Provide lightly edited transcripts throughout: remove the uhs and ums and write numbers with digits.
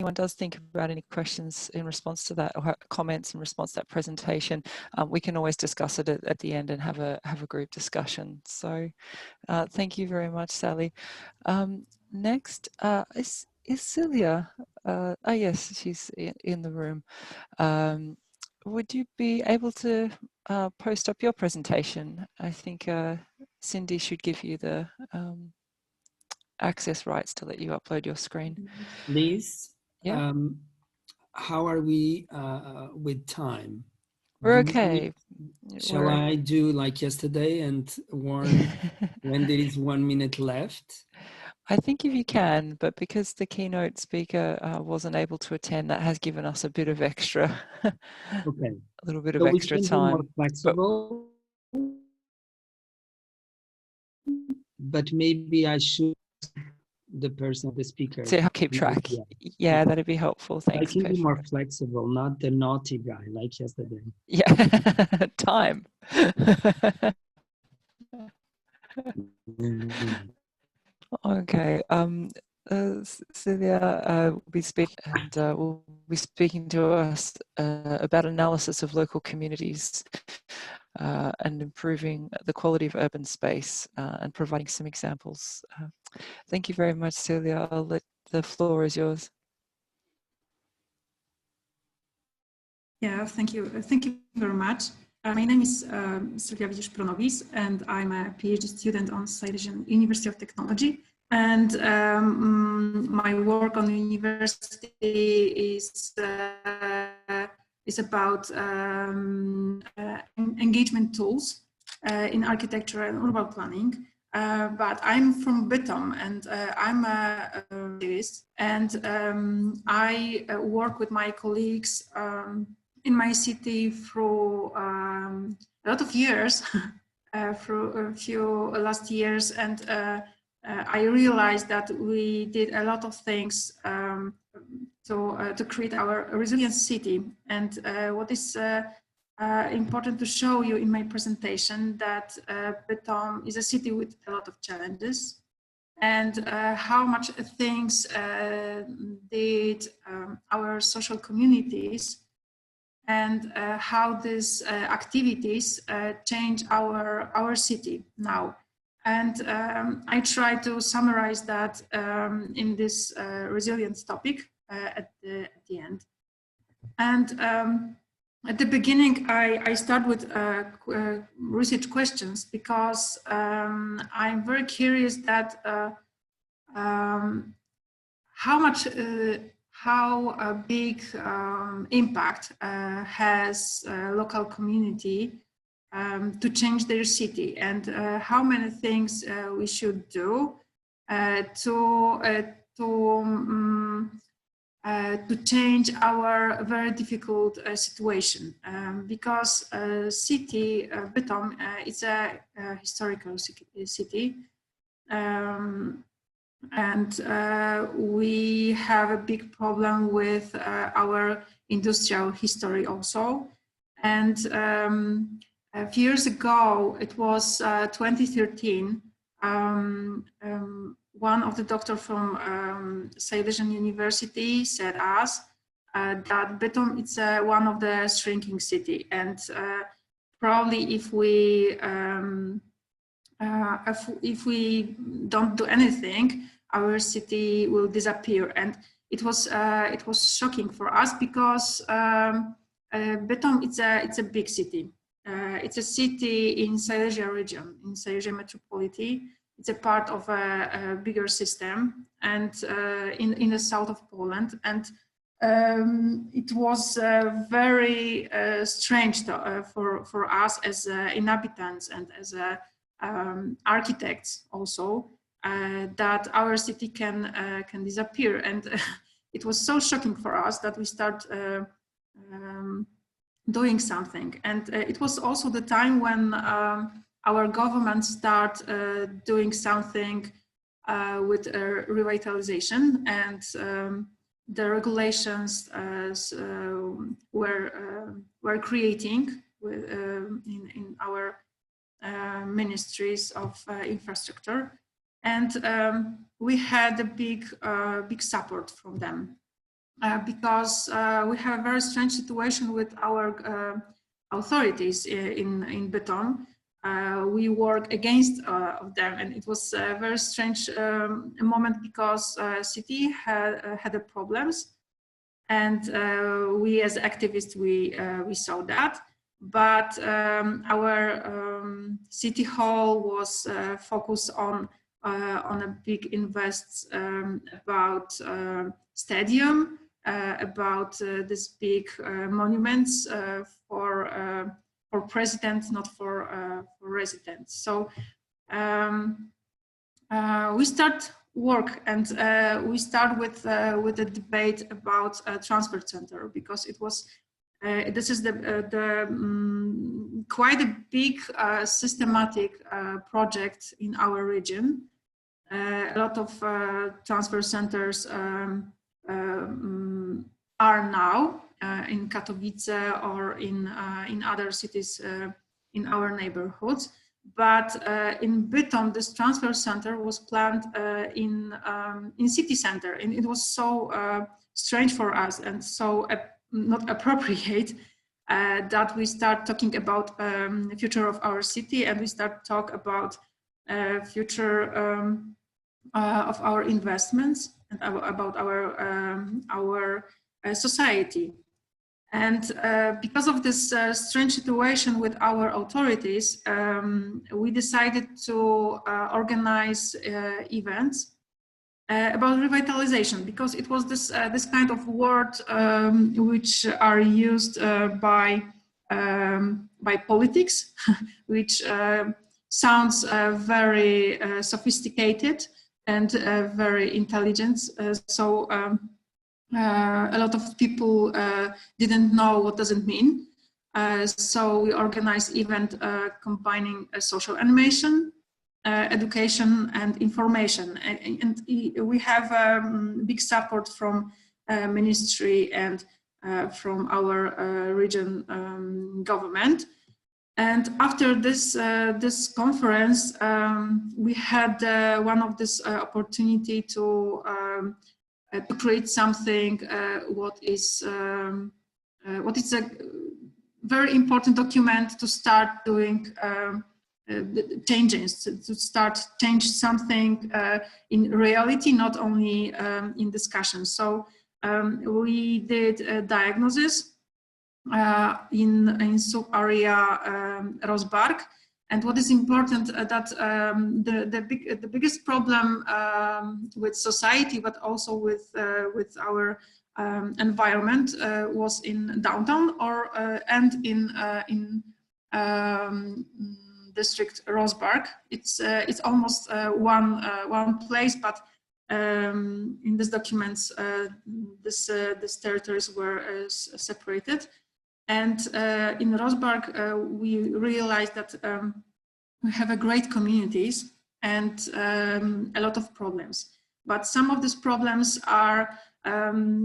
anyone does think about any questions in response to that, or comments in response to that presentation, we can always discuss it at the end and have a group discussion. So thank you very much, Sally. Next is Celia. Oh yes, she's in the room. Would you be able to post up your presentation? I think Cindy should give you the access rights to let you upload your screen. Liz, yeah. How are we with time? We're okay. Shall I do like yesterday and warn when there is 1 minute left? I think if you can, but because the keynote speaker wasn't able to attend, that has given us a bit of extra, okay, a little bit of extra time. Be more flexible, but maybe I should the speaker. To keep track. Yeah, that'd be helpful. Thanks. I can be more flexible, not the naughty guy like yesterday. Yeah, time. Okay. Celia will be speaking, and will be speaking to us about analysis of local communities and improving the quality of urban space and providing some examples. Thank you very much, Celia. The floor is yours. Yeah, thank you. Thank you very much. My name is Sylvia Widzisz-Pronowis, and I'm a PhD student on Silesian University of Technology. And my work on the university is about engagement tools in architecture and urban planning. But I'm from Bytom, and I'm a activist, and I work with my colleagues in my city through a lot of years, through a few last years, and I realized that we did a lot of things to create our resilient city. And what is important to show you in my presentation, that Bytom is a city with a lot of challenges, and how much things did our social communities, and how these activities change our city now. And I try to summarize that in this resilience topic at the end. And at the beginning, I start with research questions, because I'm very curious that how a big impact has a local community to change their city, and how many things we should do to change our very difficult situation, because city Bytom is a historical city, and we have a big problem with our industrial history also. And a few years ago, it was 2013, one of the doctors from Silesian University said us that Bytom is one of the shrinking city, and probably if we don't do anything, our city will disappear. And it was shocking for us, because Bytom it's a big city. It's a city in Silesia region, in Silesia metropolitan. It's a part of a bigger system, and in the south of Poland. And it was very strange for us as inhabitants and as architects also, that our city can disappear. And it was so shocking for us that we start doing something. And it was also the time when our government start doing something with revitalization, and the regulations were creating in our ministries of infrastructure, and we had a big support from them. because we have a very strange situation with our authorities in Bytom. We work against them, and it was a very strange moment because city had problems, and we as activists we saw that. But our city hall was focused on a big invests about stadium, about this big monuments for president, not for residents. So we start work, and we start with a debate about a transfer center, because it was this is quite a big systematic project in our region. A lot of transfer centers are now in Katowice or in other cities in our neighborhoods. But in Bytom, this transfer center was planned in city center, and it was so strange for us and so not appropriate that we start talking about the future of our city, and we start talk about future of our investments and about our society. And because of this strange situation with our authorities, we decided to organize events about revitalization, because it was this kind of word which are used by politics, which sounds very sophisticated and very intelligent. So a lot of people didn't know what does it mean. So we organized event combining social animation, education and information, and we have big support from ministry and from our region government. And after this conference, we had one of this opportunity to create something what is a very important document to start doing changes, to start change something in reality, not only in discussion. So we did a diagnosis in sub-area Rosberg. And what is important that the biggest problem with society, but also with our environment, was in downtown and in district Rosberg. It's almost one place, but in these documents, these territories were separated. And in Rosberg, we realized that we have a great communities and a lot of problems. But some of these problems are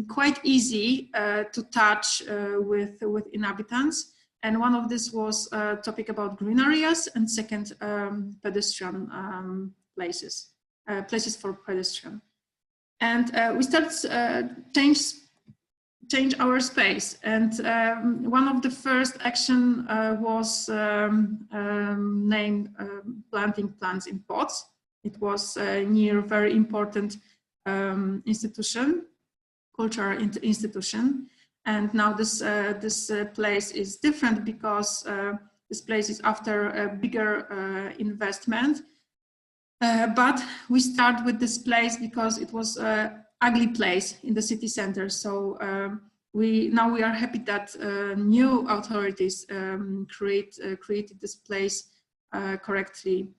quite easy to touch with inhabitants. And one of this was a topic about green areas, and second, pedestrian places for pedestrian. And we started change our space. And one of the first action was named planting plants in pots. It was near a very important institution, cultural institution. And now this place is different, because this place is after a bigger investment. But we start with this place because it was an ugly place in the city center. So we are happy that new authorities created this place correctly.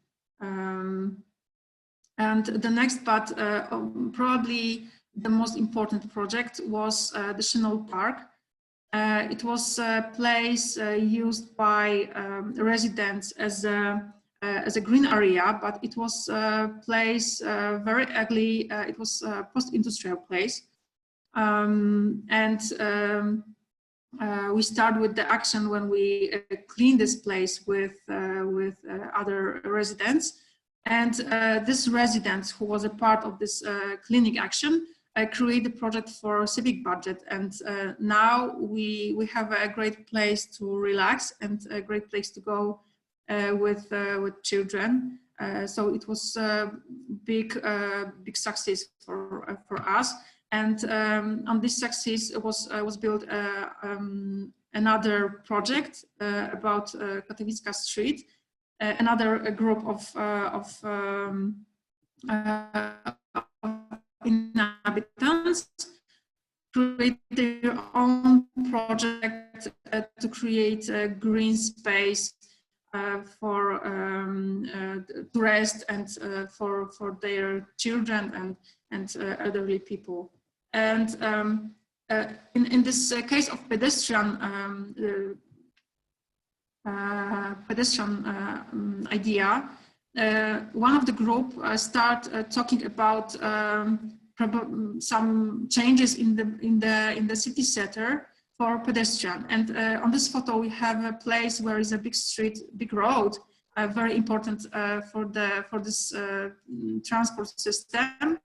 And the next, but probably the most important project was the Chenol Park. It was a place used by residents as a green area, but it was a place very ugly. It was a post-industrial place. We start with the action when we clean this place with other residents. And this resident who was a part of this cleaning action create a project for civic budget, and now we have a great place to relax and a great place to go with children. So it was a big success for us, and on this success was built another project about Katowicka Street. Another group of inhabitants create their own project to create a green space for to rest and for their children and elderly people. And in this case of pedestrian idea, one of the group start talking about some changes in the city center for pedestrian. And on this photo we have a place where is a big street, big road, very important for this transport system.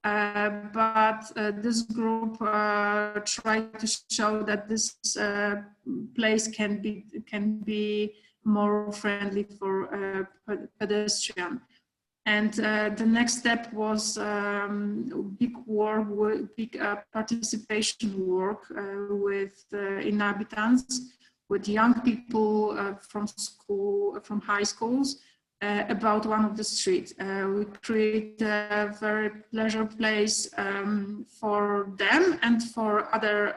But this group tried to show that this place can be more friendly for pedestrian. And the next step was big work, big participation work with inhabitants, with young people from high schools, about one of the streets. We create a very pleasure place for them and for other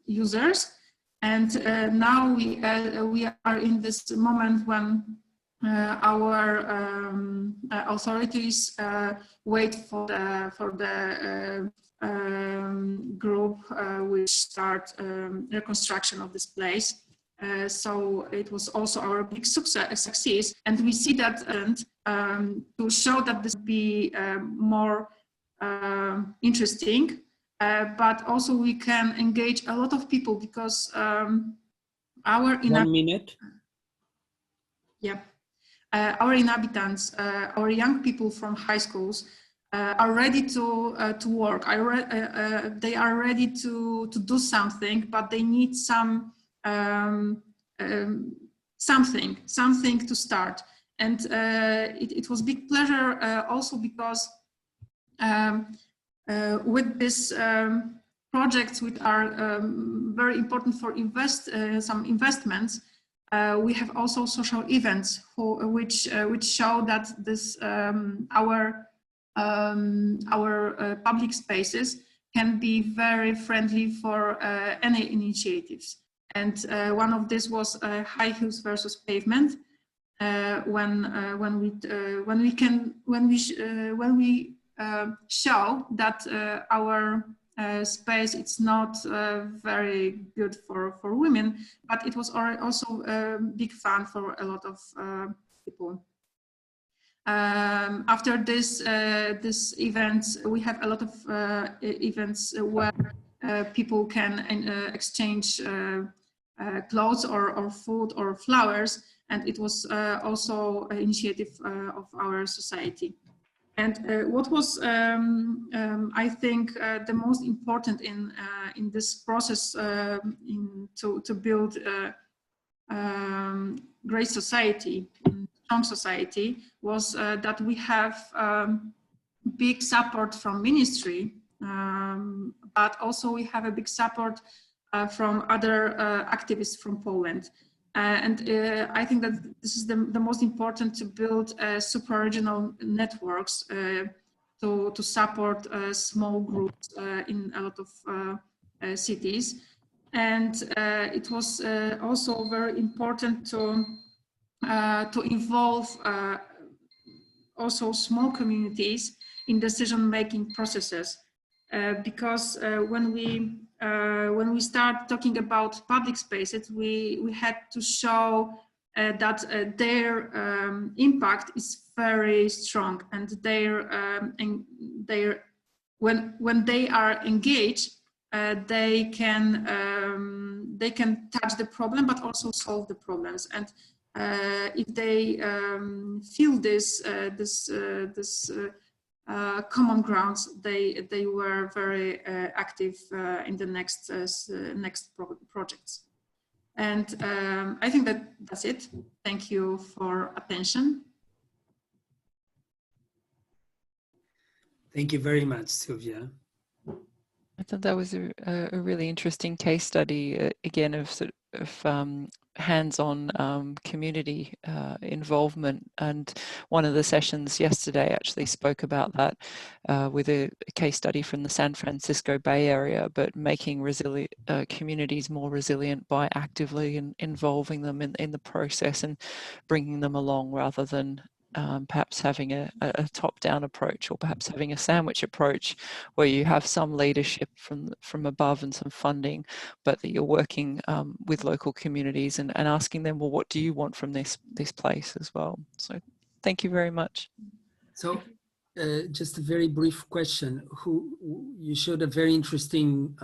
users. And now we are in this moment when our authorities wait for the group which start reconstruction of this place. So it was also our big success, and we see that to show that this will be more interesting, but also we can engage a lot of people because our inhabitants, our young people from high schools are ready to work. They are ready to do something, but they need something to start. And it was big pleasure also because with this projects which are very important for some investments, we have also social events which show that this our public spaces can be very friendly for any initiatives. And one of this was high heels versus pavement. When we show that our space it's not very good for women, but it was also big fun for a lot of people. After this events, we have a lot of events where people can exchange clothes or food or flowers, and it was also an initiative of our society. And what was I think the most important in this process to build great society, strong society, was that we have big support from ministry, but also we have a big support from other activists from Poland. And I think that this is the most important, to build super-regional networks to support small groups in a lot of cities. And it was also very important to involve also small communities in decision-making processes, because when we start talking about public spaces, we had to show that their impact is very strong, and when they are engaged, they can touch the problem, but also solve the problems. And if they feel this common grounds, they were very active in the next projects. And I think that's it. Thank you for attention. Thank you very much, Sylvia. I thought that was a really interesting case study, again, of sort of hands-on community involvement. And one of the sessions yesterday actually spoke about that with a case study from the San Francisco Bay Area, but making communities more resilient by actively involving them in the process and bringing them along, rather than perhaps having a top-down approach, or perhaps having a sandwich approach where you have some leadership from above and some funding, but that you're working with local communities and asking them, well, what do you want from this place as well? So thank you very much. So just a very brief question. You showed a very interesting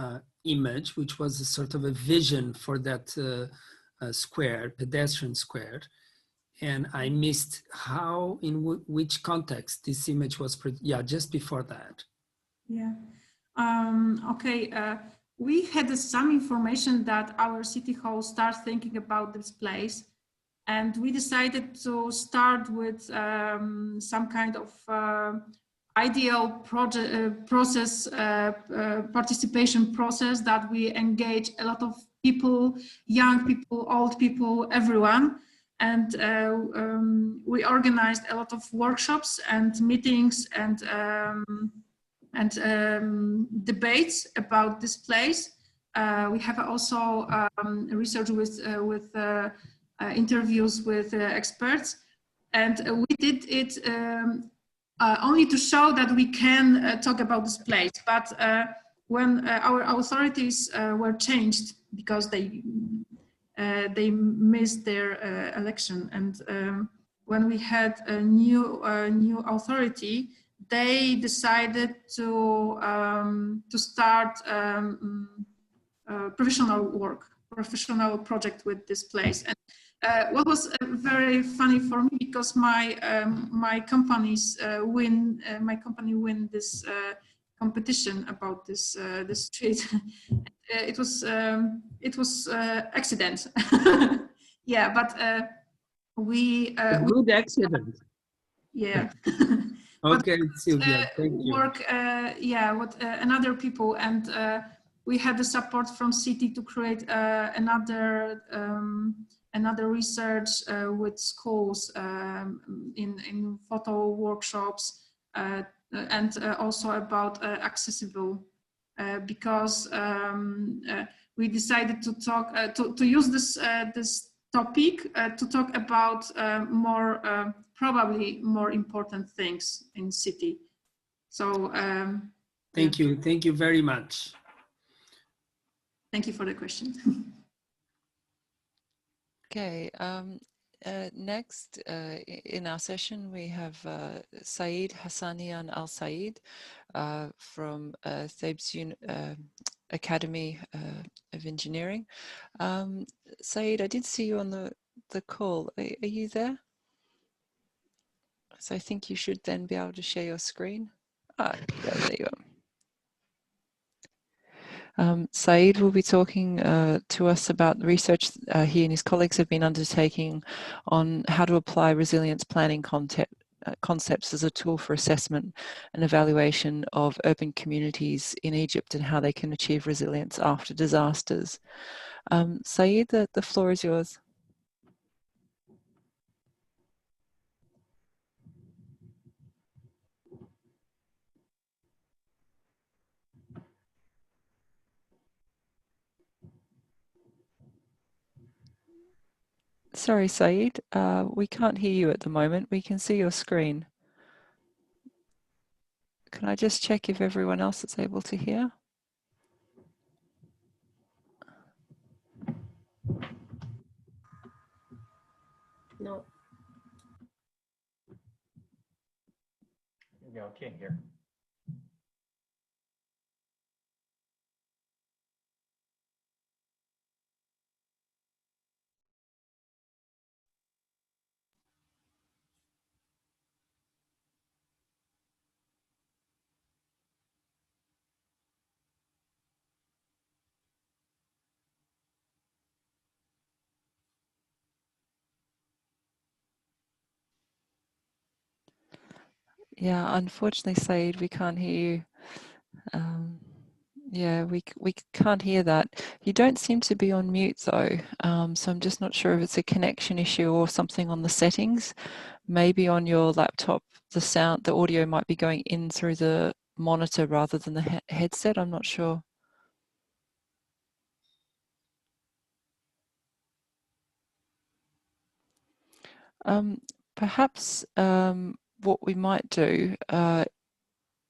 image, which was a sort of a vision for that square, pedestrian square. And I missed how, in which context this image was, just before that. Yeah, okay. We had some information that our city hall starts thinking about this place. And we decided to start with some kind of ideal process, participation process, that we engage a lot of people, young people, old people, everyone. And we organized a lot of workshops and meetings and debates about this place. We have also research with interviews with experts, and we did it only to show that we can talk about this place. But when our authorities were changed because they missed their election, and when we had a new authority, they decided to start professional project with this place. And what was very funny for me, because my company win this competition about this street. It was accident. Yeah, but we a good accident. Yeah. Okay, Sylvia, thank you. Work, with another people, and we had the support from city to create another research with schools in photo workshops, and also about accessible, because we decided to talk to use this topic to talk about probably more important things in city. So thank you very much. Thank you for the question. Okay, next in our session we have Sa'id Hassanien Al Said from Thebes Academy of Engineering. Sa'id, I did see you on the call. Are you there? So I think you should then be able to share your screen. Ah, there you are. Sa'id will be talking to us about the research he and his colleagues have been undertaking on how to apply resilience planning concepts as a tool for assessment and evaluation of urban communities in Egypt and how they can achieve resilience after disasters. Sa'id, the floor is yours. Sorry, Sa'id, we can't hear you at the moment. We can see your screen. Can I just check if everyone else is able to hear? No. Yeah, I can't hear. Yeah, unfortunately, Saeed, we can't hear you. Yeah, we can't hear that. You don't seem to be on mute though, so I'm just not sure if it's a connection issue or something on the settings. Maybe on your laptop, the audio might be going in through the monitor rather than the headset. I'm not sure. Perhaps what we might do,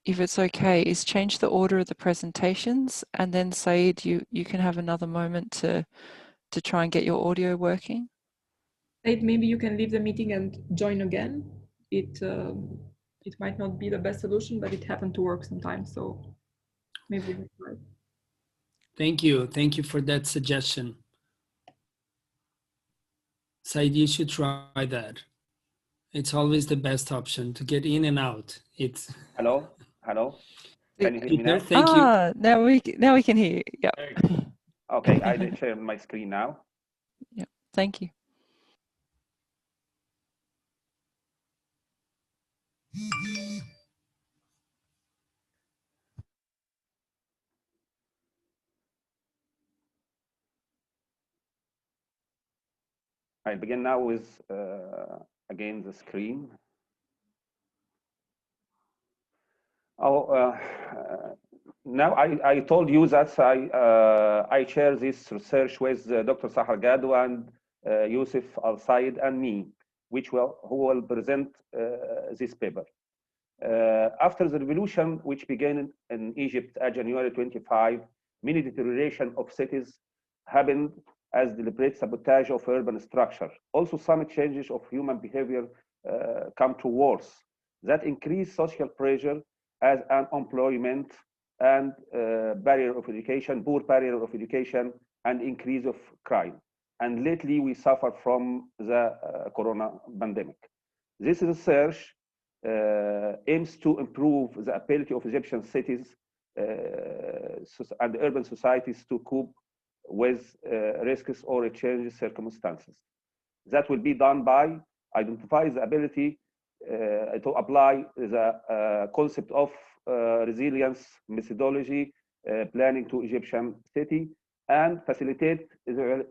if it's okay, is change the order of the presentations, and then Saeed, you can have another moment to try and get your audio working. Saeed, maybe you can leave the meeting and join again. It might not be the best solution, but it happened to work sometimes, so maybe that's right. Thank you for that suggestion. Said, you should try that. It's always the best option to get in and out. It's hello. Can you hear me now? Thank you. Now we can hear you. Yeah. Okay, I did share my screen now. Yeah. Thank you. I begin now with again the screen. Now I told you that I share this research with Dr. Sahar Gadwa and Yusuf Al Said and me, who will present this paper. After the revolution, which began in Egypt at January 25, many deterioration of cities happened as deliberate sabotage of urban structure. Also, some changes of human behavior come to worse. That increased social pressure as unemployment and barrier of education, poor barrier of education, and increase of crime. And lately, we suffer from the corona pandemic. This research aims to improve the ability of Egyptian cities and urban societies to cope with risks or changing circumstances. That will be done by identifying the ability to apply the concept of resilience methodology planning to Egyptian city and facilitate the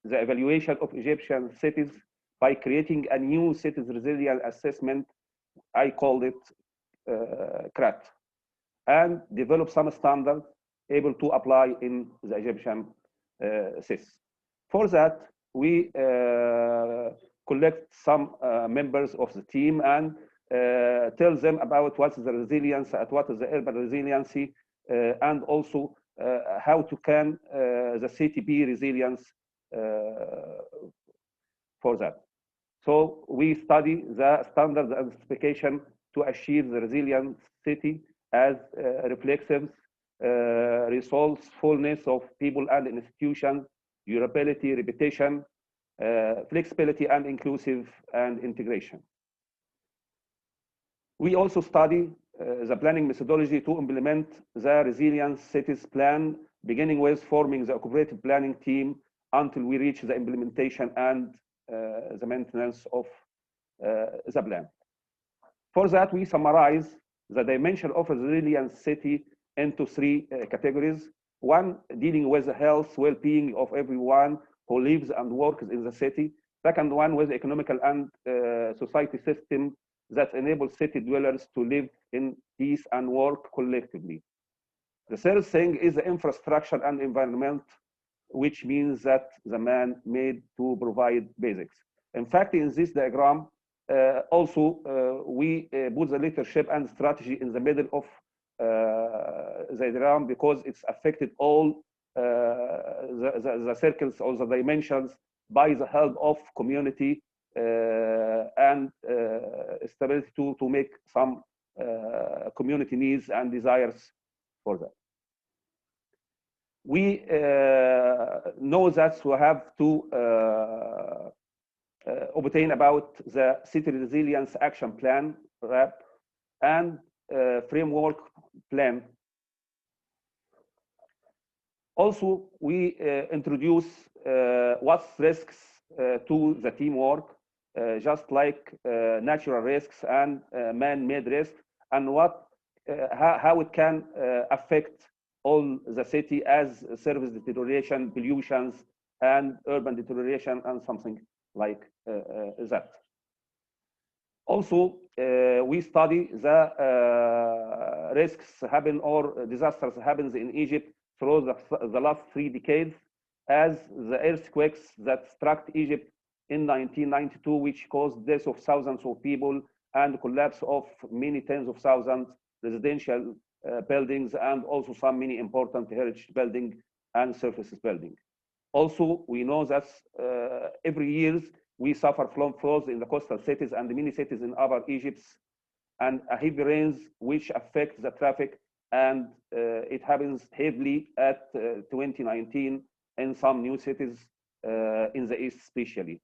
evaluation of Egyptian cities by creating a new cities resilience assessment. I called it CRAT, and develop some standards able to apply in the Egyptian cities. For that, we collect some members of the team and tell them about what is the resilience, what is the urban resiliency, and also how to can the city be resilience for that. So we study the standards and specification to achieve the resilient city as reflexive resourcefulness of people and institutions, durability, reputation, flexibility, and inclusive and integration. We also study the planning methodology to implement the resilience cities plan, beginning with forming the cooperative planning team until we reach the implementation and the maintenance of the plan. For that, we summarize the dimension of a resilient city into three categories. One, dealing with the health, well-being of everyone who lives and works in the city. Second one, with economical and society system that enable city dwellers to live in peace and work collectively. The third thing is the infrastructure and environment, which means that the man made to provide basics. In fact, in this diagram, we put the leadership and strategy in the middle of the diagram because it's affected all the circles or the dimensions by the help of community and stability to make some community needs and desires for that. We know that we have to obtain about the City Resilience Action Plan, RAP, and Framework Plan. Also, we introduce what risks to the teamwork just like natural risks and man-made risks, and how it can affect all the city as service deterioration, pollutions, and urban deterioration, and something like that. Also, we study the risks happen or disasters happens in Egypt through the last 3 decades, as the earthquakes that struck Egypt in 1992, which caused deaths of thousands of people and collapse of many tens of thousands residential buildings, and also some many important heritage building and services building. Also, we know that every year we suffer from floods in the coastal cities and many cities in Upper Egypt, and heavy rains which affect the traffic, and it happens heavily at 2019 in some new cities in the east especially.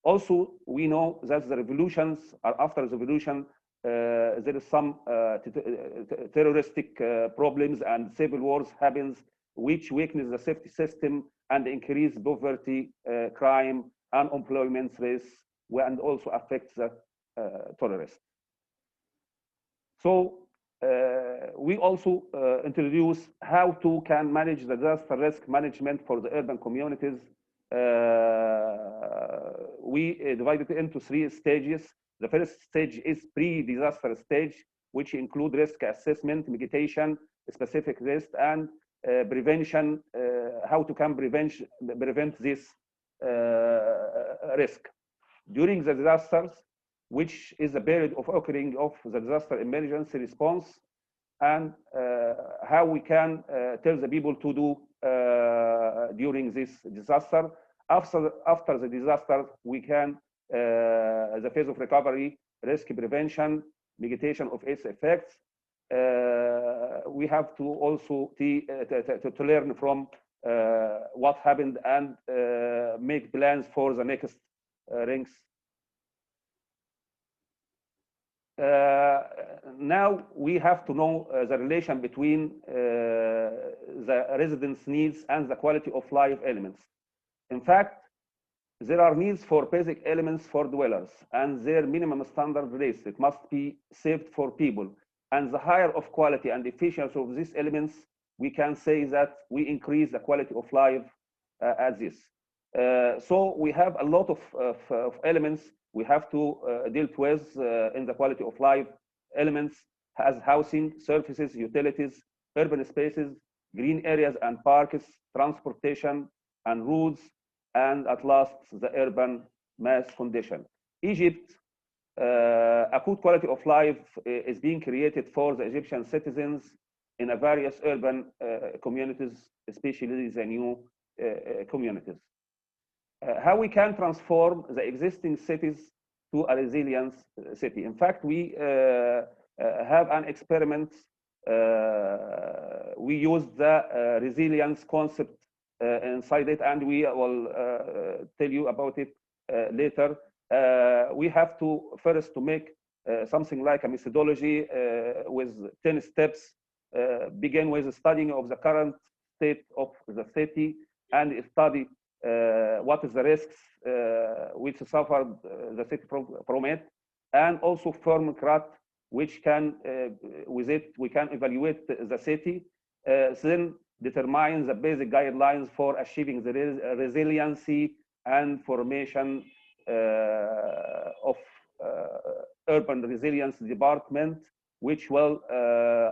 Also, we know that the revolutions, or after the revolution, there is some terroristic problems and civil wars happens, which weakens the safety system and increase poverty, crime, unemployment rates, and also affects the tourists. So we also introduce how to can manage the disaster risk management for the urban communities. We divided it into 3 stages. The first stage is pre-disaster stage, which include risk assessment, mitigation, specific risk, and prevention, how to can prevent this risk. During the disasters, which is a period of occurring of the disaster emergency response, and how we can tell the people to do during this disaster. After the disaster, we can the phase of recovery, risk prevention, mitigation of its effects. We have to also to learn from what happened and make plans for the next rings. Now we have to know the relation between the residents' needs and the quality of life elements. In fact, there are needs for basic elements for dwellers, and their minimum standard rates. It must be saved for people. And the higher of quality and efficiency of these elements, we can say that we increase the quality of life as this. So we have a lot of elements we have to deal with in the quality of life elements, as housing, services, utilities, urban spaces, green areas and parks, transportation and roads, and at last the urban mass condition. Egypt, a good quality of life is being created for the Egyptian citizens in a various urban communities, especially the new communities. How we can transform the existing cities to a resilient city. In fact, we have an experiment. We used the resilience concept inside it, and we will tell you about it later. We have to first to make something like a methodology with 10 steps. Begin with the studying of the current state of the city and study what is the risks which suffered the city from it, and also form CRAT, which can with it we can evaluate the city, then determine the basic guidelines for achieving the resiliency and formation of urban resilience department, which will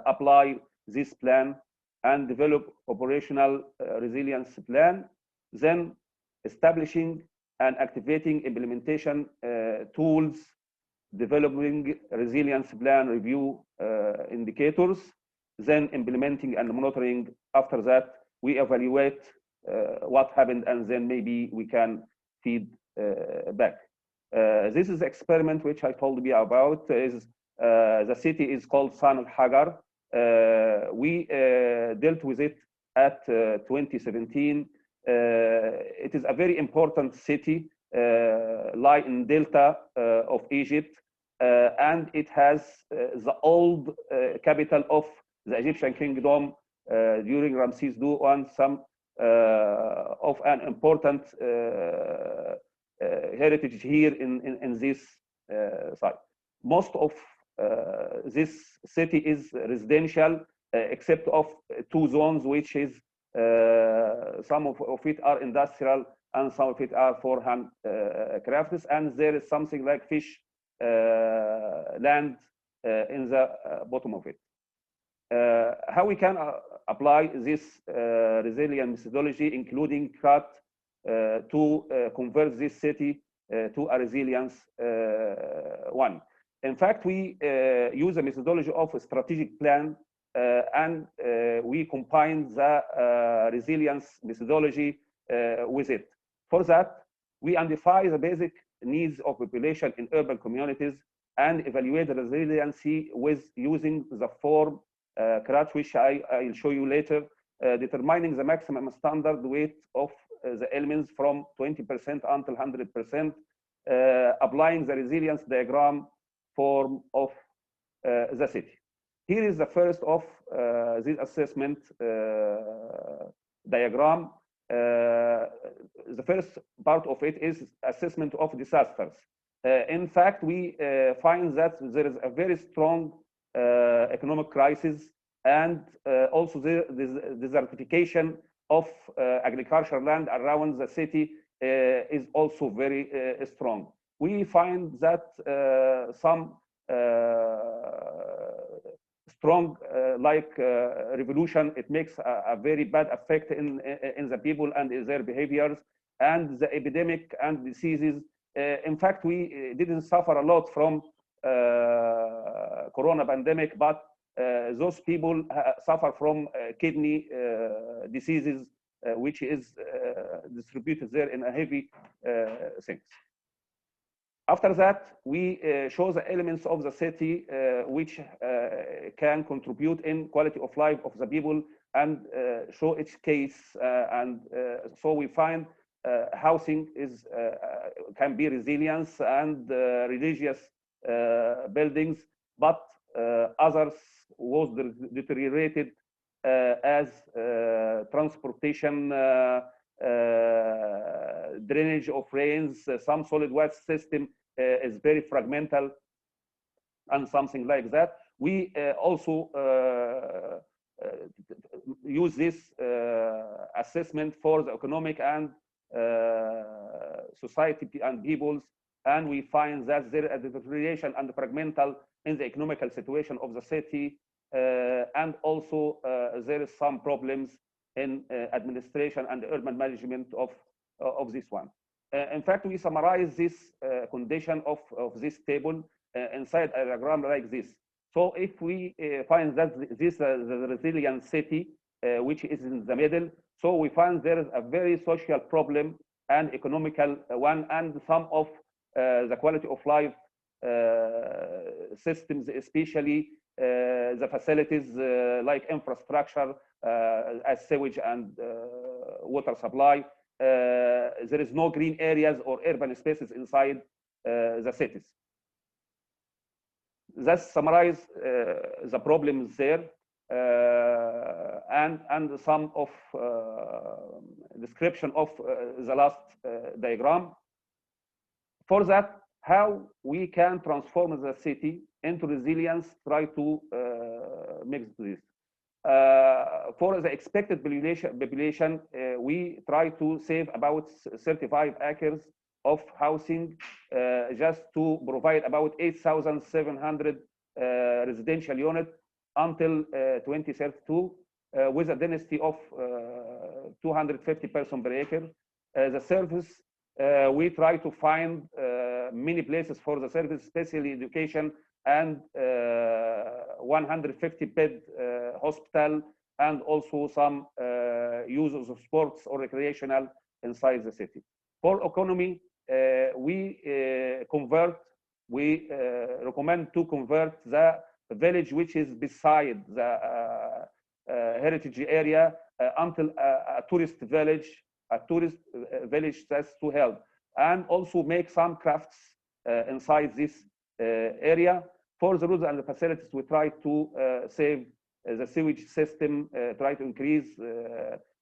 apply this plan and develop operational resilience plan, then establishing and activating implementation tools, developing resilience plan review indicators, then implementing and monitoring. After that, we evaluate what happened, and then maybe we can feed back. This is experiment which I told you about. Is the city is called San al-Hagar. We dealt with it at 2017. It is a very important city, lie in Delta of Egypt, and it has the old capital of the Egyptian kingdom during Ramses II, and some of an important heritage here in this site. Most of this city is residential, except of 2 zones, which is some of it are industrial and some of it are for handcrafts, and there is something like fish land in the bottom of it. How we can apply this resilient methodology, including CRAT, to convert this city to a resilience one. In fact, we use a methodology of a strategic plan, and we combine the resilience methodology with it. For that, we identify the basic needs of population in urban communities and evaluate the resiliency with using the form CRAT, which I'll show you later, determining the maximum standard weight of the elements from 20% until 100%, applying the resilience diagram form of the city. Here is the first of this assessment diagram. The first part of it is assessment of disasters. In fact, we find that there is a very strong economic crisis, and also the desertification of agricultural land around the city is also very strong. We find that some strong revolution, it makes a very bad effect in the people and their behaviors, and the epidemic and diseases. In fact, we didn't suffer a lot from corona pandemic, but those people suffer from kidney diseases, which is distributed there in a heavy things. After that, we show the elements of the city which can contribute in quality of life of the people, and show its case. So we find housing is can be resilience and religious buildings, but others was deteriorated as transportation, drainage of rains, some solid waste system is very fragmental, and something like that. We also use this assessment for the economic and society and peoples, and we find that there is a deterioration and fragmental in the economical situation of the city, and also there is some problems in administration and urban management of this one. In fact, we summarize this condition of this table inside a diagram like this. So if we find that this is the resilient city, which is in the middle, so we find there is a very social problem and economical one, and some of the quality of life systems, especially the facilities like infrastructure, as sewage and water supply. There is no green areas or urban spaces inside the cities. That summarize the problems there, and some of description of the last diagram. For that, how we can transform the city into resilience, try to mix this. For the expected population, we try to save about 35 acres of housing, just to provide about 8,700 residential units until 2032, with a density of 250 persons per acre. The service, we try to find many places for the service, especially education, and 150-bed hospital, and also some users of sports or recreational inside the city. For economy, we recommend to convert the village which is beside the heritage area until a tourist village that's to help, and also make some crafts inside this area. For the roads and the facilities, we try to save the sewage system, try to increase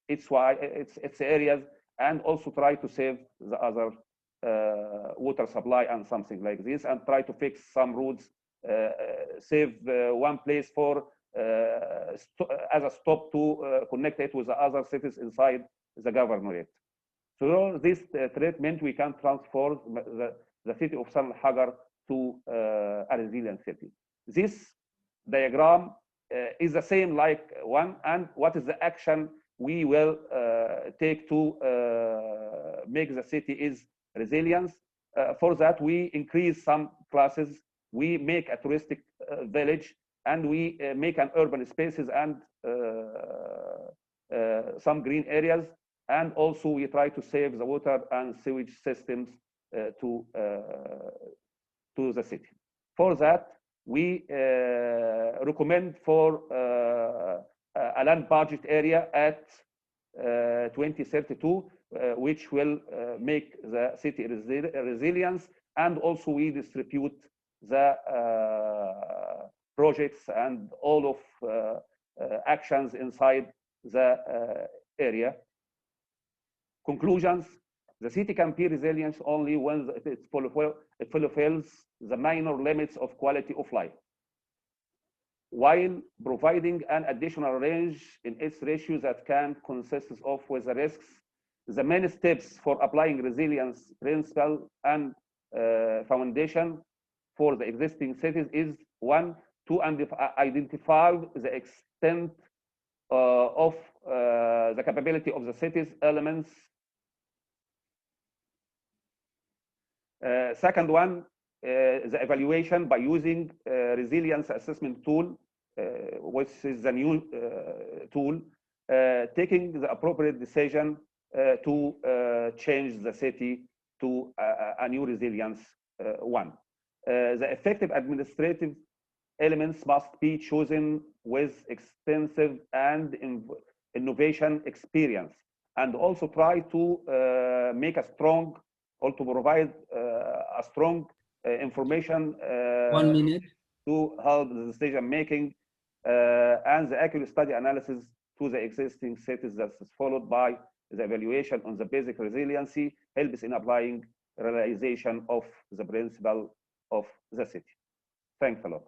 its areas, and also try to save the other water supply and something like this, and try to fix some roads, save one place for as a stop to connect it with the other cities inside the governorate. So this treatment, we can transform the city of San al-Hajar to a resilient city. This diagram is the same like one, and what is the action we will take to make the city is resilient. For that, we increase some classes, we make a touristic village, and we make an urban spaces and some green areas, and also we try to save the water and sewage systems to the city. For that, we recommend for a land budget area at 2032, which will make the city resilience, and also we distribute the projects and all of actions inside the area. Conclusions: the city can be resilient only when it fulfills the minor limits of quality of life, while providing an additional range in its ratio that can consist of with the risks. The main steps for applying resilience principle and foundation for the existing cities is: one, to identify the extent of the capability of the city's elements. Second one, the evaluation by using resilience assessment tool, which is the new tool, taking the appropriate decision to change the city to a new resilience one. The effective administrative elements must be chosen with extensive and innovation experience, and also try to make a strong, or to provide a strong information 1 minute to help the decision making and the accurate study analysis to the existing cities that is followed by the evaluation on the basic resiliency helps in applying realization of the principle of the city. Thanks a lot.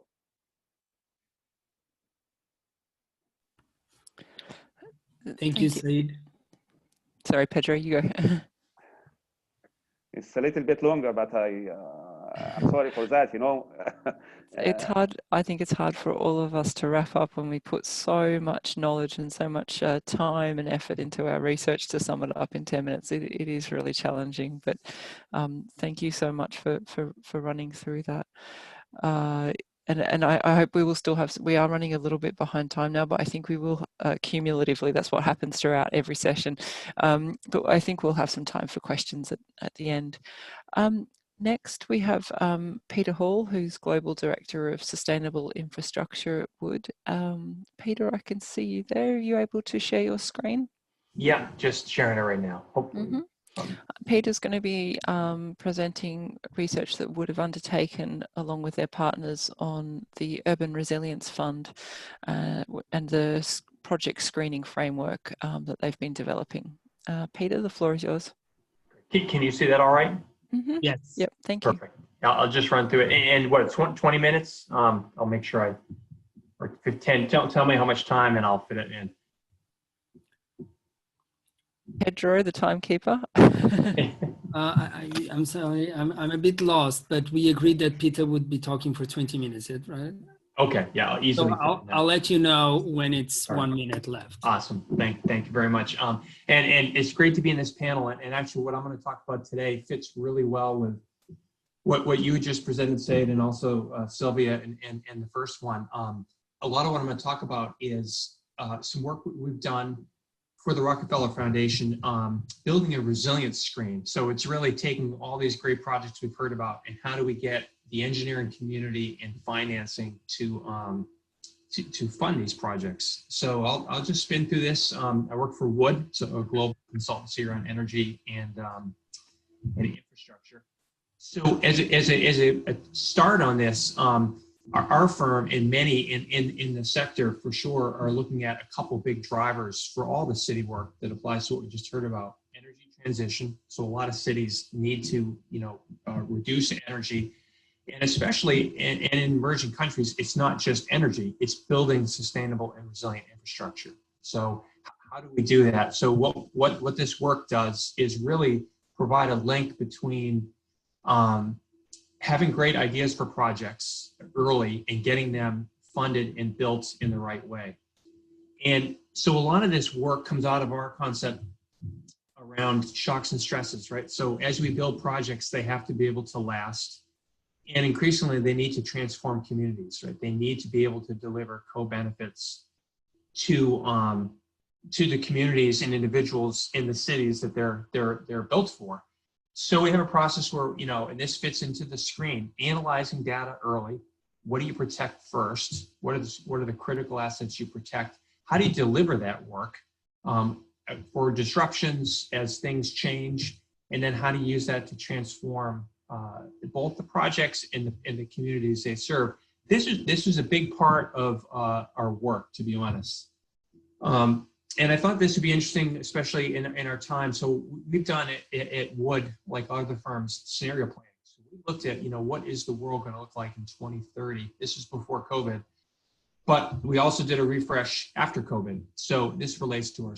Thank you, Said. Sorry, Pedro, you go. It's a little bit longer, but I'm sorry for that, you know. It's hard. I think it's hard for all of us to wrap up when we put so much knowledge and so much time and effort into our research to sum it up in 10 minutes. It is really challenging, but thank you so much for running through that. And I hope we will still have, we are running a little bit behind time now, but I think we will cumulatively, that's what happens throughout every session. But I think we'll have some time for questions at the end. Next, we have Peter Hall, who's Global Director of Sustainable Infrastructure at Wood. Peter, I can see you there. Are you able to share your screen? Yeah, just sharing it right now, hopefully. Peter's going to be presenting research that Wood have undertaken along with their partners on the Urban Resilience Fund and the project screening framework that they've been developing. Peter, the floor is yours. Can you see that all right? Yes. Yep, thank you. Perfect. I'll just run through it. And what, 20 minutes? I'll make sure or 10, tell me how much time and I'll fit it in. Pedro, the timekeeper. I'm sorry, I'm a bit lost, but we agreed that Peter would be talking for 20 minutes, right? Okay, yeah, I'll easily. So I'll let you know when it's 1 minute left. Awesome, thank you very much. And it's great to be in this panel. And actually, what I'm going to talk about today fits really well with what you just presented, Said, and also Sylvia and the first one. A lot of what I'm going to talk about is some work we've done for the Rockefeller Foundation, building a resilience screen. So it's really taking all these great projects we've heard about and how do we get the engineering community and financing to fund these projects. So I'll just spin through this. I work for Wood, so a global consultancy around energy and infrastructure. So as a start on this, our firm and many in the sector for sure are looking at a couple big drivers for all the city work that applies to what we just heard about: energy transition. So a lot of cities need to, reduce energy, and especially in emerging countries, it's not just energy, it's building sustainable and resilient infrastructure. So how do we do that? So what this work does is really provide a link between having great ideas for projects early and getting them funded and built in the right way. And so a lot of this work comes out of our concept around shocks and stresses, right? So as we build projects, they have to be able to last. And increasingly, they need to transform communities, right? They need to be able to deliver co-benefits to the communities and individuals in the cities that they're built for. So we have a process where, and this fits into the screen, analyzing data early. What do you protect first? What are the critical assets you protect? How do you deliver that work for disruptions as things change? And then how do you use that to transform both the projects and the communities they serve? This is a big part of our work, to be honest. And I thought this would be interesting, especially in our time. So we've done it at Wood, like other firms, scenario planning. So we looked at, what is the world going to look like in 2030? This is before COVID. But we also did a refresh after COVID. So this relates to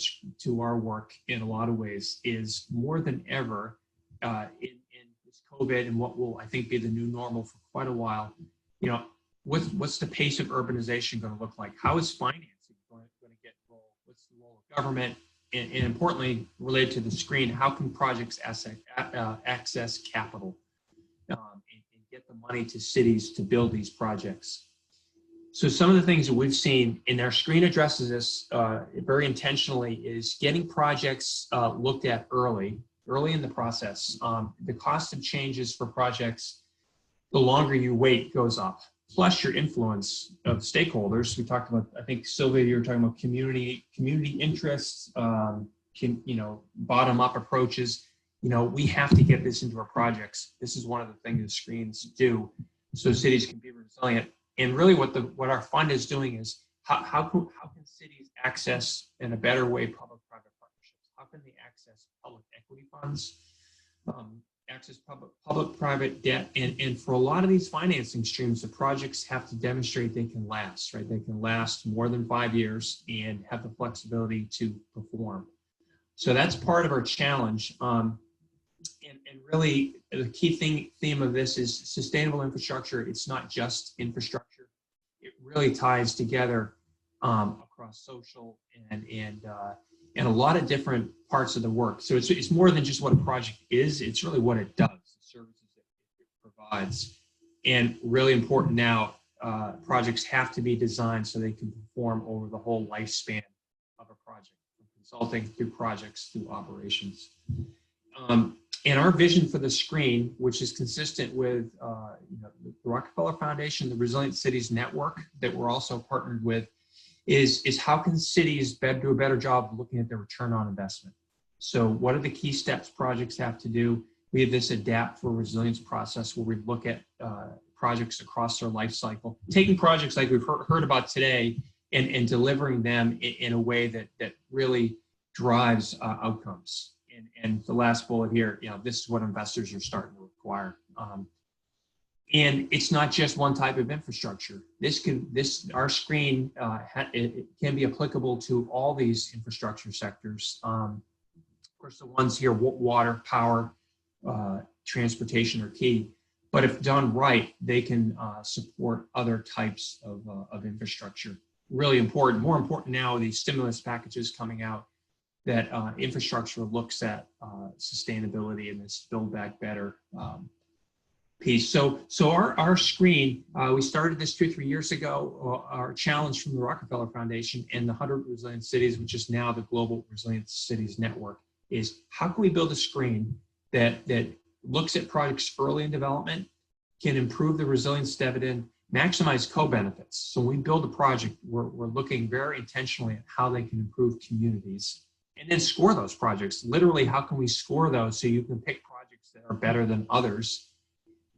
our work in a lot of ways, is more than ever in this COVID and what will, I think, be the new normal for quite a while. What's the pace of urbanization going to look like? How is financing going to get involved? What's the role of government? And importantly, related to the screen, how can projects access capital and get the money to cities to build these projects? So some of the things that we've seen, and our screen addresses this very intentionally, is getting projects looked at early in the process. The cost of changes for projects, the longer you wait, goes up. Plus your influence of stakeholders. We talked about, I think, Sylvia, you were talking about community interests, bottom-up approaches. We have to get this into our projects. This is one of the things the screens do, so cities can be resilient. And really what our fund is doing is how can cities access in a better way public-private partnerships? How can they access public equity funds, access public-private debt? And for a lot of these financing streams, the projects have to demonstrate they can last, right? They can last more than 5 years and have the flexibility to perform. So that's part of our challenge. And really, the key theme of this is sustainable infrastructure. It's not just infrastructure. It really ties together across social and a lot of different parts of the work. So it's more than just what a project is. It's really what it does, the services that it provides. And really important now, projects have to be designed so they can perform over the whole lifespan of a project, from consulting through projects through operations. And our vision for the screen, which is consistent with the Rockefeller Foundation, the Resilient Cities Network that we're also partnered with, is how can cities do a better job of looking at their return on investment? So what are the key steps projects have to do? We have this Adapt for Resilience process where we look at projects across their life cycle, taking projects like we've heard about today and delivering them in a way that really drives outcomes. And the last bullet here, this is what investors are starting to require. And it's not just one type of infrastructure. Our screen, it can be applicable to all these infrastructure sectors. Of course, the ones here, water, power, transportation are key. But if done right, they can support other types of infrastructure. Really important. More important now, these stimulus packages coming out, that infrastructure looks at sustainability and this Build Back Better piece. So our screen, we started this 2 or 3 years ago. Our challenge from the Rockefeller Foundation and the 100 Resilient Cities, which is now the Global Resilient Cities Network, is how can we build a screen that looks at projects early in development, can improve the resilience dividend, maximize co-benefits. So when we build a project, we're looking very intentionally at how they can improve communities. And then score those projects. Literally, how can we score those so you can pick projects that are better than others?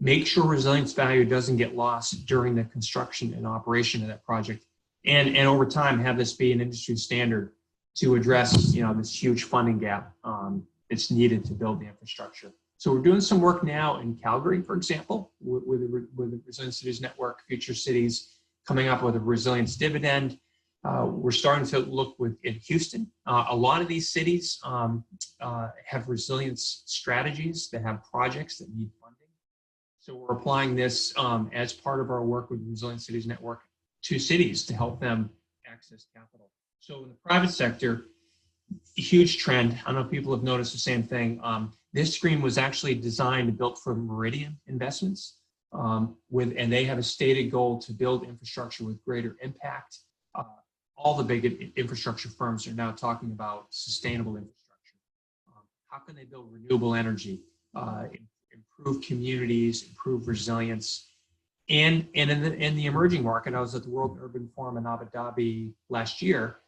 Make sure resilience value doesn't get lost during the construction and operation of that project. And over time, have this be an industry standard to address this huge funding gap that's needed to build the infrastructure. So we're doing some work now in Calgary, for example, with the Resilient Cities Network, Future Cities, coming up with a resilience dividend. We're starting to look in Houston. A lot of these cities have resilience strategies that have projects that need funding. So we're applying this as part of our work with the Resilient Cities Network to cities to help them access capital. So in the private sector, a huge trend. I don't know if people have noticed the same thing. This screen was actually designed and built for Meridian Investments, and they have a stated goal to build infrastructure with greater impact. All the big infrastructure firms are now talking about sustainable infrastructure. How can they build renewable energy, improve communities, improve resilience? And in the emerging market, I was at the World Urban Forum in Abu Dhabi last year.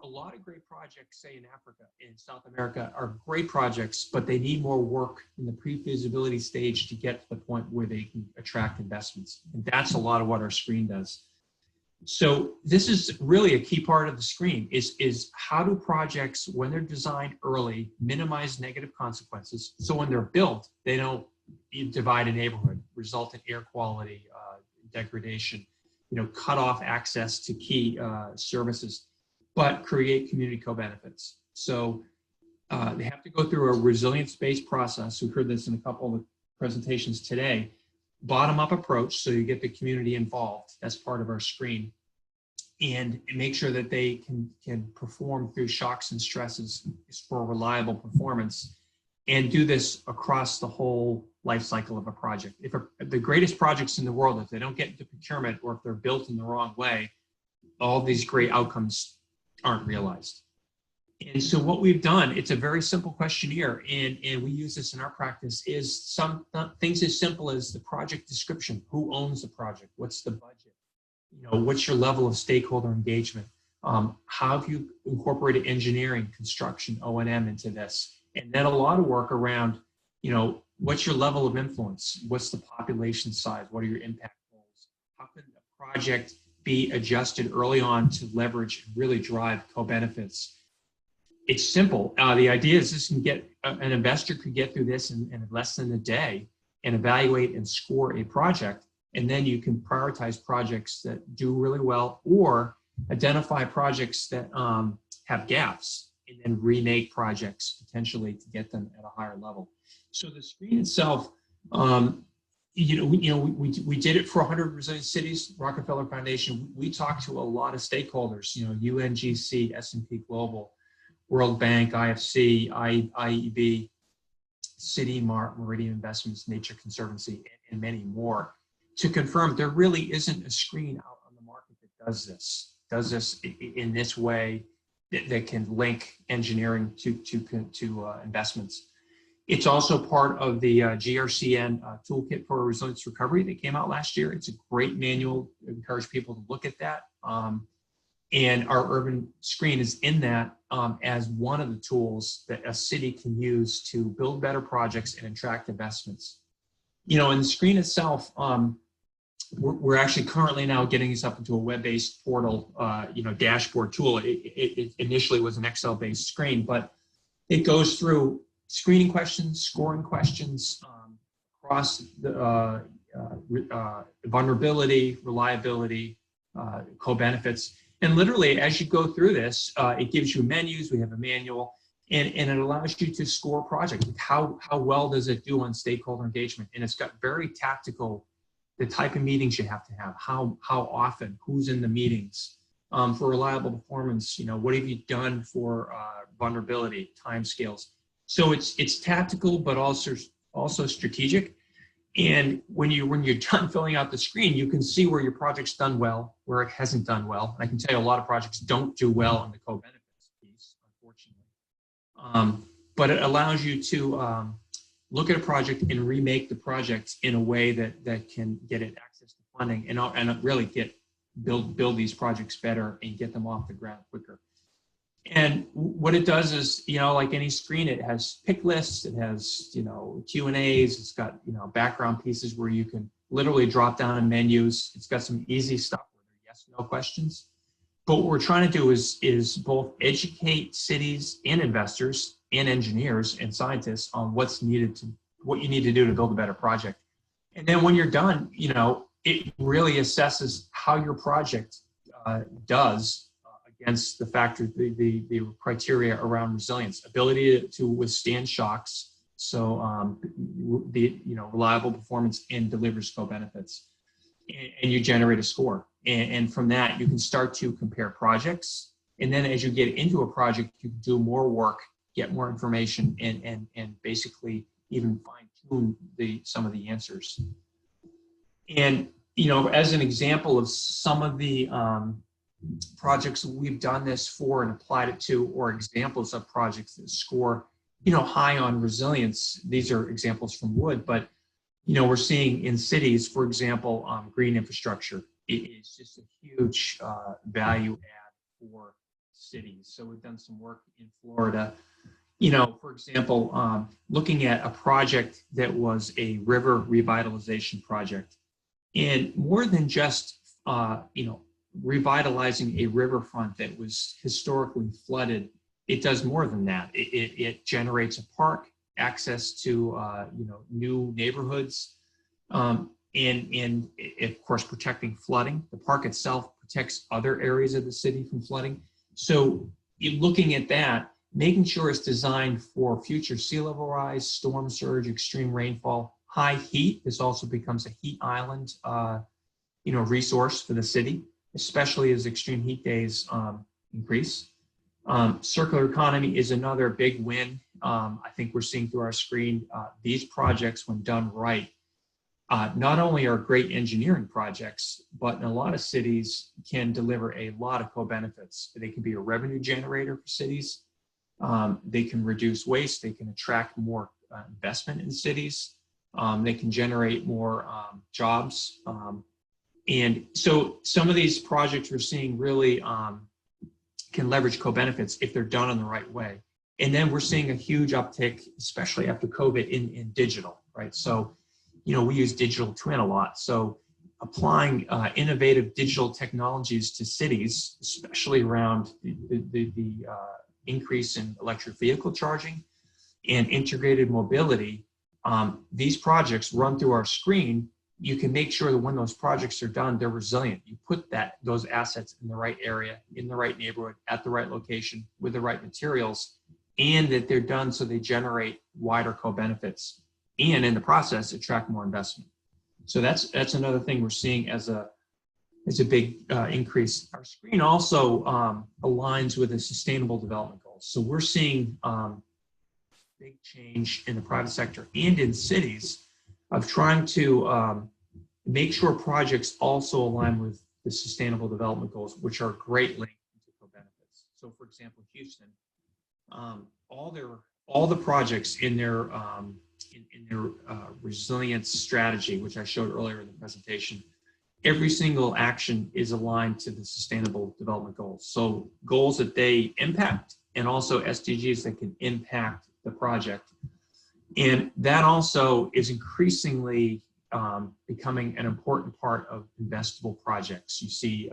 A lot of great projects, say in Africa, in South America, are great projects, but they need more work in the pre-feasibility stage to get to the point where they can attract investments. And that's a lot of what our screen does. So this is really a key part of the screen is how do projects, when they're designed early, minimize negative consequences? So when they're built, they don't divide a neighborhood, result in air quality degradation, cut off access to key services, but create community co-benefits. So they have to go through a resilience-based process. We heard this in a couple of presentations today. Bottom-up approach, so you get the community involved. That's part of our screen. And make sure that they can perform through shocks and stresses for reliable performance, and do this across the whole life cycle of a project. If the greatest projects in the world, if they don't get into procurement or if they're built in the wrong way, all these great outcomes aren't realized. And so what we've done, it's a very simple questionnaire, and we use this in our practice, is some things as simple as the project description. Who owns the project? What's the budget? What's your level of stakeholder engagement? How have you incorporated engineering, construction, O&M into this? And then a lot of work around, what's your level of influence? What's the population size? What are your impact goals? How can a project be adjusted early on to leverage and really drive co-benefits? It's simple. The idea is this can get, an investor could get through this in less than a day and evaluate and score a project. And then you can prioritize projects that do really well, or identify projects that have gaps, and then remake projects potentially to get them at a higher level. So the screen itself, we did it for 100 resilient cities, Rockefeller Foundation. We talked to a lot of stakeholders, UNGC, S&P Global, World Bank, IFC, IEB, City, Meridian Investments, Nature Conservancy, and many more, to confirm there really isn't a screen out on the market that does this in this way that can link engineering to investments. It's also part of the GRCN toolkit for resilience recovery that came out last year. It's a great manual. I encourage people to look at that. And our urban screen is in that as one of the tools that a city can use to build better projects and attract investments. In the screen itself, we're actually currently now getting this up into a web-based portal, dashboard tool. It initially was an Excel-based screen, but it goes through screening questions, scoring questions across the vulnerability, reliability, co-benefits. And literally, as you go through this, it gives you menus. We have a manual, and it allows you to score projects. How well does it do on stakeholder engagement? And it's got very tactical, the type of meetings you have to have, how often, who's in the meetings, for reliable performance. What have you done for vulnerability, timescales? So it's tactical, but also strategic. And when you're done filling out the screen, you can see where your project's done well, where it hasn't done well. And I can tell you a lot of projects don't do well on the co-benefits piece, unfortunately. But it allows you to look at a project and remake the project in a way that can get it access to funding and really build these projects better and get them off the ground quicker. And what it does is, like any screen, it has pick lists, it has, Q&As, it's got, background pieces where you can literally drop down in menus. It's got some easy stuff where there are yes, no questions. But what we're trying to do is both educate cities and investors and engineers and scientists on what you need to do to build a better project. And then when you're done, you know, it really assesses how your project does against the the criteria around resilience, ability to withstand shocks. So reliable performance and delivers co-benefits, and you generate a score. And from that, you can start to compare projects. And then as you get into a project, you do more work, get more information, and basically even fine-tune some of the answers. And, you know, as an example of some of the projects we've done this for and applied it to, or examples of projects that score, you know, high on resilience. These are examples from wood, but, you know, we're seeing in cities, for example, green infrastructure. It is just a huge value add for cities. So we've done some work in Florida. You know, for example, looking at a project that was a river revitalization project. And more than just, you know, revitalizing a riverfront that was historically flooded, it does more than that. It generates a park, access to, you know, new neighborhoods, and of course, protecting flooding. The park itself protects other areas of the city from flooding. So looking at that, making sure it's designed for future sea level rise, storm surge, extreme rainfall, high heat. This also becomes a heat island, you know, resource for the city, especially as extreme heat days increase. Circular economy is another big win. I think we're seeing through our screen, these projects, when done right, not only are great engineering projects, but in a lot of cities can deliver a lot of co-benefits. They can be a revenue generator for cities. They can reduce waste. They can attract more investment in cities. They can generate more jobs. And so some of these projects we're seeing really can leverage co-benefits if they're done in the right way. And then we're seeing a huge uptick, especially after COVID, in digital, right? So, you know, we use digital twin a lot. So applying innovative digital technologies to cities, especially around the increase in electric vehicle charging and integrated mobility, these projects run through our screen. You can make sure that when those projects are done, they're resilient. You put those assets in the right area, in the right neighborhood, at the right location, with the right materials, and that they're done so they generate wider co-benefits, and in the process attract more investment. So that's another thing we're seeing as a big increase. Our screen also aligns with the Sustainable Development Goals. So we're seeing big change in the private sector and in cities of trying to make sure projects also align with the Sustainable Development Goals, which are a great link to co-benefits. So for example, Houston, all the projects in their resilience strategy, which I showed earlier in the presentation, every single action is aligned to the Sustainable Development Goals. So goals that they impact, and also SDGs that can impact the project. And that also is increasingly becoming an important part of investable projects. You see,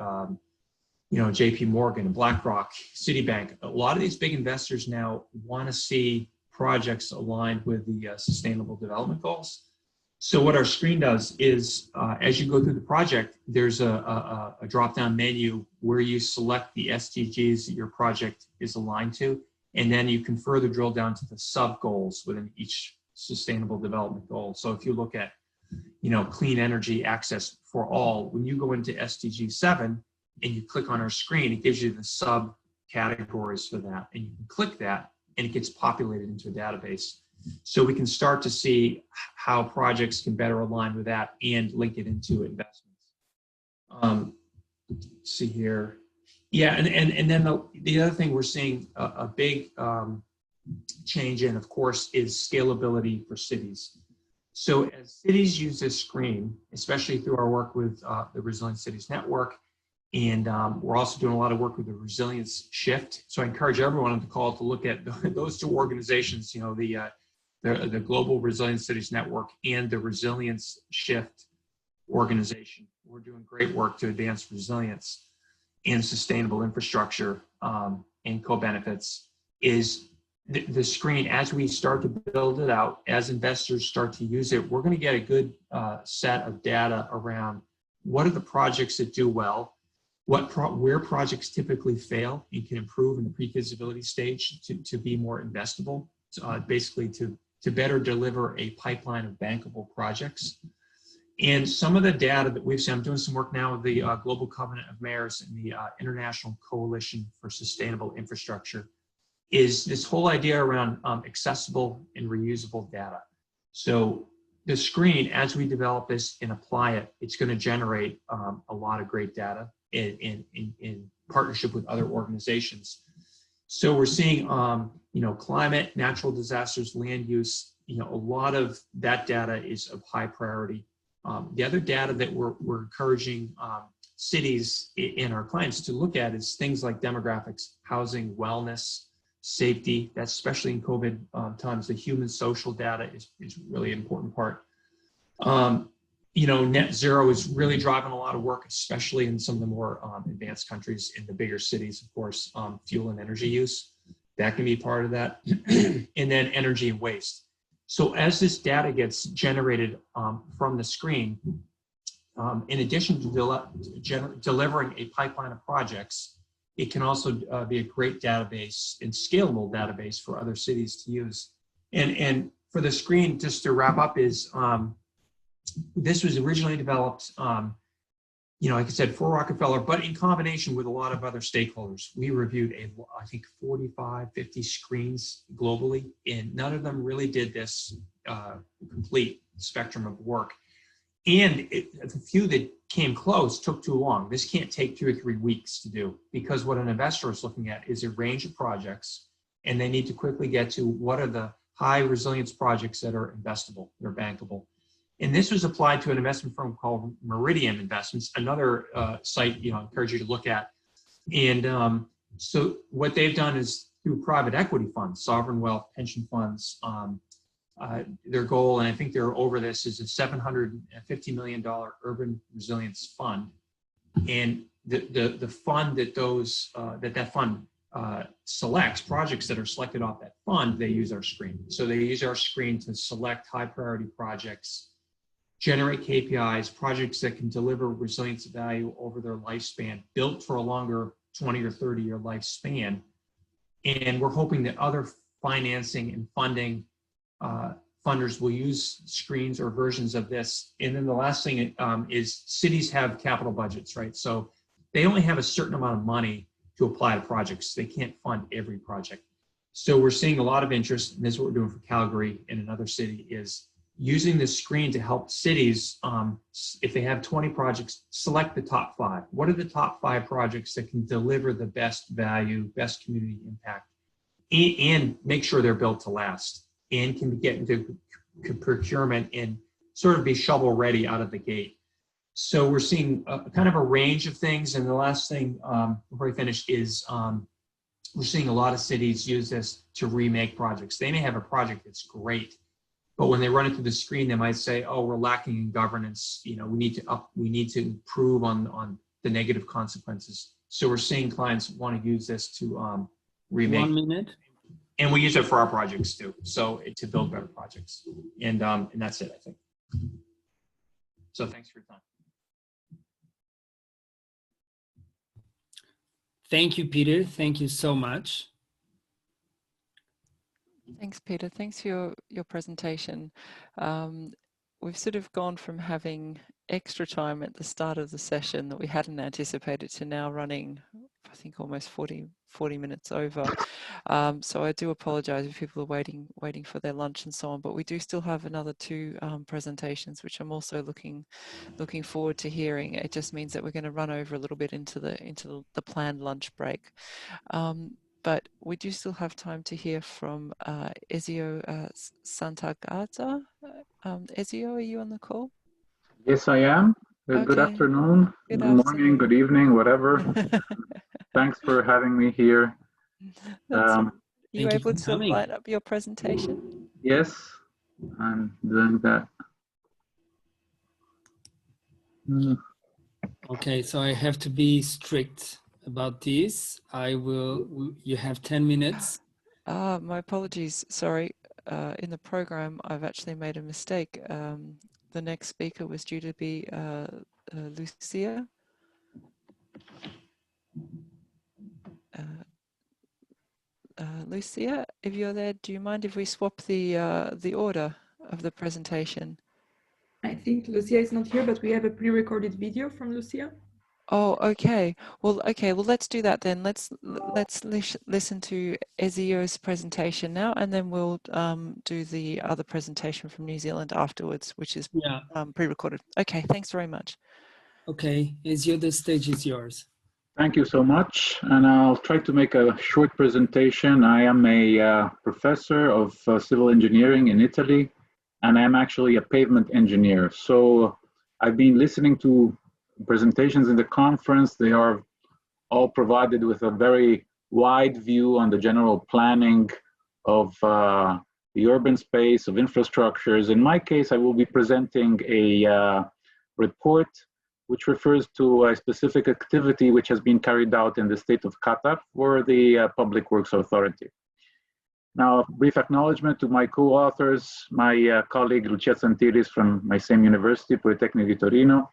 you know, JP Morgan and BlackRock, Citibank, a lot of these big investors now want to see projects aligned with the Sustainable Development Goals. So what our screen does is, as you go through the project, there's a drop-down menu where you select the SDGs that your project is aligned to, and then you can further drill down to the sub-goals within each Sustainable Development Goal. So if you look at, you know, clean energy access for all, when you go into SDG 7 and you click on our screen, it gives you the subcategories for that, and you can click that and it gets populated into a database. So we can start to see how projects can better align with that and link it into investments. See here. Yeah, and then the other thing we're seeing a big change in, of course, is scalability for cities. So as cities use this screen, especially through our work with the Resilient Cities Network, and we're also doing a lot of work with the Resilience Shift. So I encourage everyone on the call to look at those two organizations, you know, the Global Resilient Cities Network and the Resilience Shift organization. We're doing great work to advance resilience and sustainable infrastructure and co-benefits. Is the screen, as we start to build it out, as investors start to use it, we're going to get a good set of data around what are the projects that do well, where projects typically fail and can improve in the pre-feasibility stage to be more investable, basically to better deliver a pipeline of bankable projects. And some of the data that we've seen, I'm doing some work now with the Global Covenant of Mayors and the International Coalition for Sustainable Infrastructure, is this whole idea around accessible and reusable data. So the screen, as we develop this and apply it, it's going to generate a lot of great data in partnership with other organizations. So we're seeing, you know, climate, natural disasters, land use, you know, a lot of that data is of high priority. The other data that we're encouraging cities and our clients to look at is things like demographics, housing, wellness, safety. That's especially in COVID times. The human social data is really an important part. You know, net zero is really driving a lot of work, especially in some of the more advanced countries in the bigger cities, of course, fuel and energy use. That can be part of that. And then energy and waste. So as this data gets generated from the screen, in addition to delivering a pipeline of projects, it can also be a great database and scalable database for other cities to use. And for the screen, just to wrap up, is this was originally developed, you know, like I said, for Rockefeller, but in combination with a lot of other stakeholders. We reviewed, I think, 45, 50 screens globally, and none of them really did this complete spectrum of work. And the few that came close took too long. This can't take 2 or 3 weeks to do, because what an investor is looking at is a range of projects, and they need to quickly get to what are the high resilience projects that are investable, they're bankable. And this was applied to an investment firm called Meridian Investments, another site, you know, I encourage you to look at. And so what they've done is through private equity funds, sovereign wealth, pension funds, their goal, and I think they're over this, is a $750 million urban resilience fund. And the fund that that fund selects, projects that are selected off that fund, they use our screen. So they use our screen to select high priority projects, generate KPIs, projects that can deliver resilience value over their lifespan, built for a longer 20 or 30 year lifespan. And we're hoping that other financing and funding funders will use screens or versions of this. And then the last thing is cities have capital budgets, right? So they only have a certain amount of money to apply to projects. They can't fund every project. So we're seeing a lot of interest, and this is what we're doing for Calgary and another city, is using this screen to help cities, if they have 20 projects, select the top 5. What are the top 5 projects that can deliver the best value, best community impact, and make sure they're built to last, and can get into procurement and sort of be shovel ready out of the gate. So we're seeing kind of a range of things. And the last thing before I finish is we're seeing a lot of cities use this to remake projects. They may have a project that's great, but when they run it through the screen, they might say, "Oh, we're lacking in governance. You know, we need to improve on the negative consequences." So we're seeing clients want to use this to remake. 1 minute. And we use it for our projects too. So to build better projects, and that's it, I think. So thanks for your time. Thank you, Peter. Thank you so much. Thanks, Peter. Thanks for your presentation. We've sort of gone from having extra time at the start of the session that we hadn't anticipated to now running, I think, almost 40 minutes over. So I do apologize if people are waiting for their lunch and so on, but we do still have another 2 presentations, which I'm also looking forward to hearing. It just means that we're going to run over a little bit into the planned lunch break. But we do still have time to hear from Ezio Santagata. Ezio, are you on the call? Yes, I am. Okay. Good afternoon, good morning, good evening, whatever. Thanks for having me here. Are you able to line up your presentation? Yes, I'm doing that. Okay, so I have to be strict about this. You have 10 minutes. My apologies. Sorry. In the program, I've actually made a mistake. The next speaker was due to be Lucia. Lucia, if you're there, do you mind if we swap the order of the presentation? I think Lucia is not here, but we have a pre-recorded video from Lucia. Oh, okay. Well, let's do that then. Let's listen to Ezio's presentation now, and then we'll do the other presentation from New Zealand afterwards, which is pre-recorded. Okay, thanks very much. Okay, Ezio, the stage is yours. Thank you so much, and I'll try to make a short presentation. I am a professor of civil engineering in Italy, and I'm actually a pavement engineer. So I've been listening to presentations in the conference. They are all provided with a very wide view on the general planning of the urban space, of infrastructures. In my case, I will be presenting a report which refers to a specific activity which has been carried out in the state of Qatar for the Public Works Authority. Now, a brief acknowledgement to my co-authors, my colleague Lucia Santiris from my same university, Politecnico di Torino,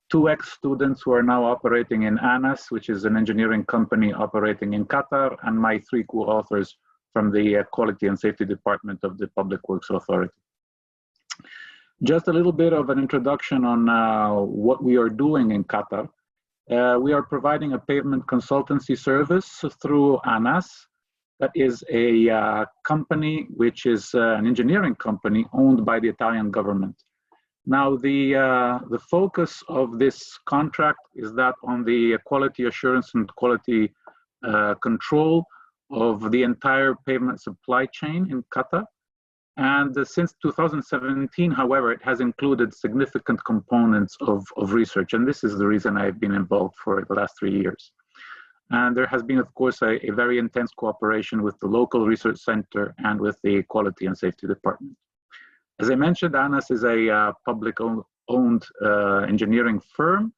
2 ex-students who are now operating in ANAS, which is an engineering company operating in Qatar, and my 3 co-authors from the Quality and Safety Department of the Public Works Authority. Just a little bit of an introduction on what we are doing in Qatar. We are providing a pavement consultancy service through ANAS. That is a company which is an engineering company owned by the Italian government. Now, the focus of this contract is that on the quality assurance and quality control of the entire pavement supply chain in Qatar. And since 2017, however, it has included significant components of research. And this is the reason I've been involved for the last 3 years. And there has been, of course, a very intense cooperation with the local research center and with the Quality and Safety Department. As I mentioned, ANAS is a public-owned engineering firm.